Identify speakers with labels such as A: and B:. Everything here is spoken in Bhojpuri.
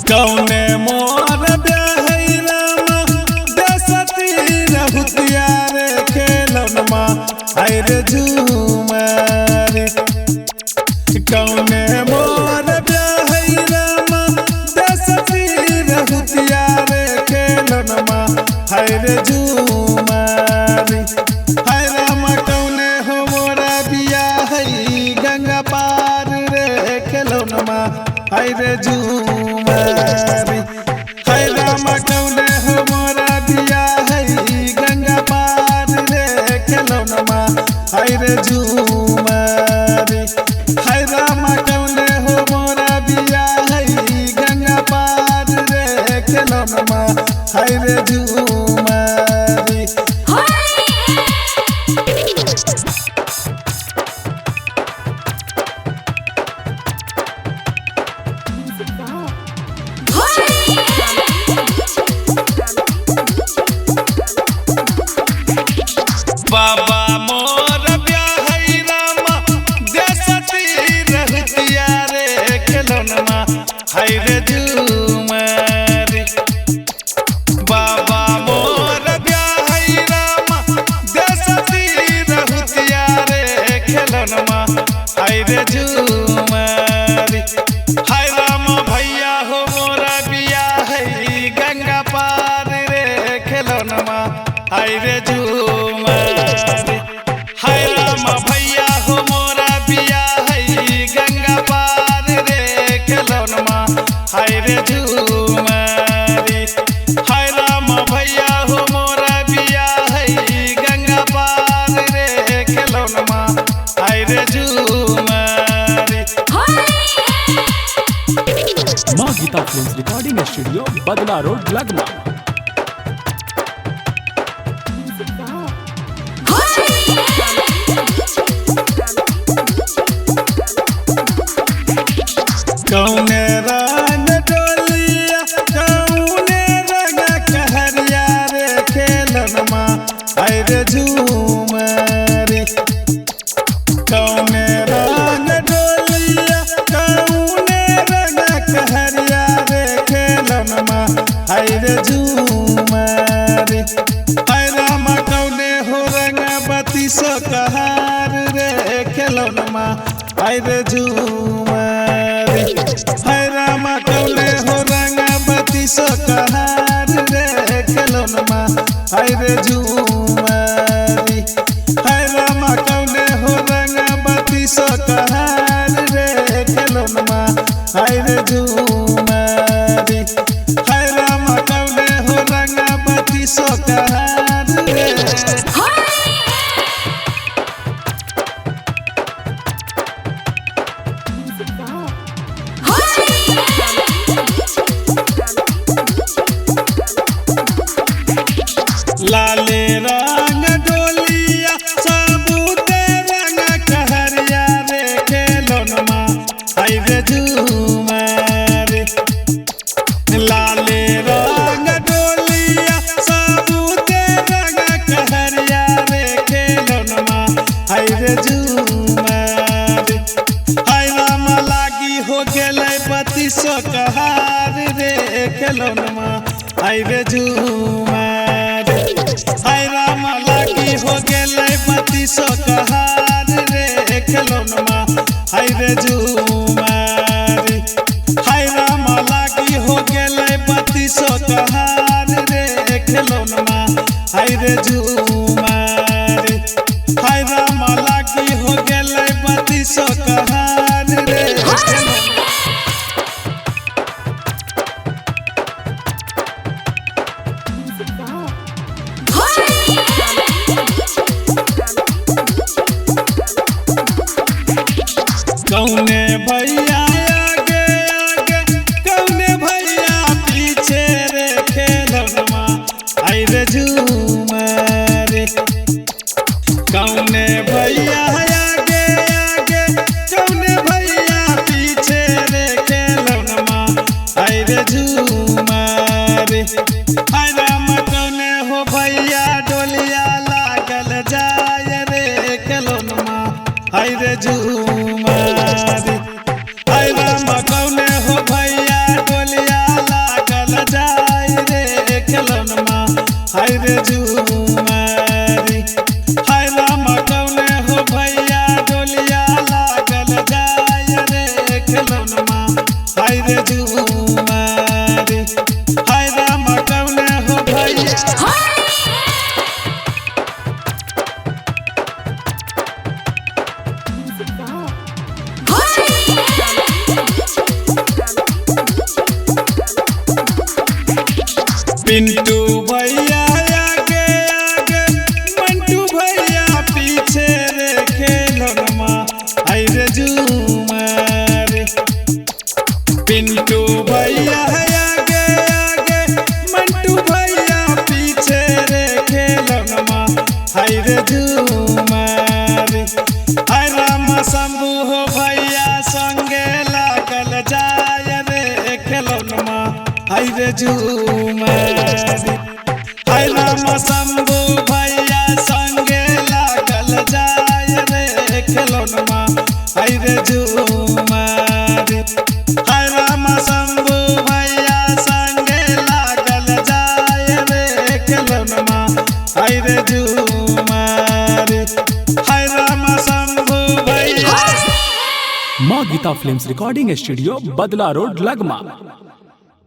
A: कौने मोर ब्याहई रामा देसती रहुतिया रे खेलनमा आइर झूमरी। कौने मोर ब्याहई रामा देसती रहुतिया रे खेलनमा आइर झूमरी। हाय रामा कौने हो मोरा बियाहई गंगा पार रे खेलनमा आइर झूमरी। हाय रामा कौने हो मोरा बियाहई गंगा पार रे खेलनमा आइर झूमरी। हाय रामा कौने हो मोरा बियाहई गंगा पार रे खेलनमा आइर झूमरी। बाबा मोर ब्याहई रामा देसती रहुतिया रे खेलनमा आइर झूमरी। बाबा मोर ब्याहई रामा देसती रहुतिया रे खेलनमा आइर झूमरी। हाय रामा भैया हो मोरा बियाहई गंगा पार रे खेलनमा आइर झूमरी। हाय रामा भैया हो मोरा बियाहई गंगा पार रे खेलनमा आइर झूमरी। हाय रामा भैया हो मोरा बियाहई गंगा पार रे खेलनमा आइर झूमरी।
B: माँ गीता फिल्म्स रिकॉर्डिंग स्टूडियो बदला रोड लगमा।
A: कौने रंग डोलिया कौने रंग कहरिया रे खेलनमा आइर झूमरी। कौने रंग डोलिया कौने रंग कहरिया रे खेलनमा आइर झूमरी। हाय रामा कौने हो रंग बत्तीस कहार रे खेलनमा आइर झूमरी। हाय रामा कौने हो रंग बत्तीस कहार रे खेलनमा आइर झूमरी। हाय रामा कौने हो रंग बत्तीस कहार रे खेलनमा आइर झूमरी। हाय रामा कौने हो रंग बत्तीस कहार रे। लाले रंग डोलिया साबुते रंग कहरिया रे खेलनमा आइर झूमरी। लाले रंग डोलिया साबुते रंग कहरिया रे खेलनमा आइर झूमरी। हाय रामा लागी हो गेलै बत्तीस कहार रे खेलनमा आइर झूमरी। हाय रामा लागी हो गेलै बत्तीस कहार रे खेलनमा आइर झूमरी। हाय रामा लागी हो गेलै बत्तीस कहार रे खेलनमा आइर झूमरी। हाय रामा लागी हो गेलै बत्तीस कहार रे खेलनमा। कौने भैया आगे आगे कौने भैया पीछे रे खेलनमा आइर झूमरी। झूमारी हाय राम कौने हो भैया डोलिया लागल जाय रे खेलनमा हाय रे झूमारी हाय राम कौने हो भैया डोलिया लागल जाय रे खेलनमा हाय रे झूमारी हाय राम कौने हो भैया पिंटू भैया आगे आगे मंटू भैया पीछे रे खेलनमा हाय रे झूमारी पिंटू भैया आगे आगे मंटू भैया पीछे रे खेलनमा हाय रे झूमारी हाय राम शंभू हो भैया संगे लागल जाय रे खेलनमा हाय रे झूमारी हाय राम शंभू भैया संगे लागल जाय रे खेलनमा हाय रे झूमारी हाय राम शंभू भैया संगे लागल जाय रे खेलनमा हाय रे झूमारी हाय राम शंभू भैया
B: माँ गीता फिल्म्स रिकॉर्डिंग स्टूडियो बदला रोड लगमा।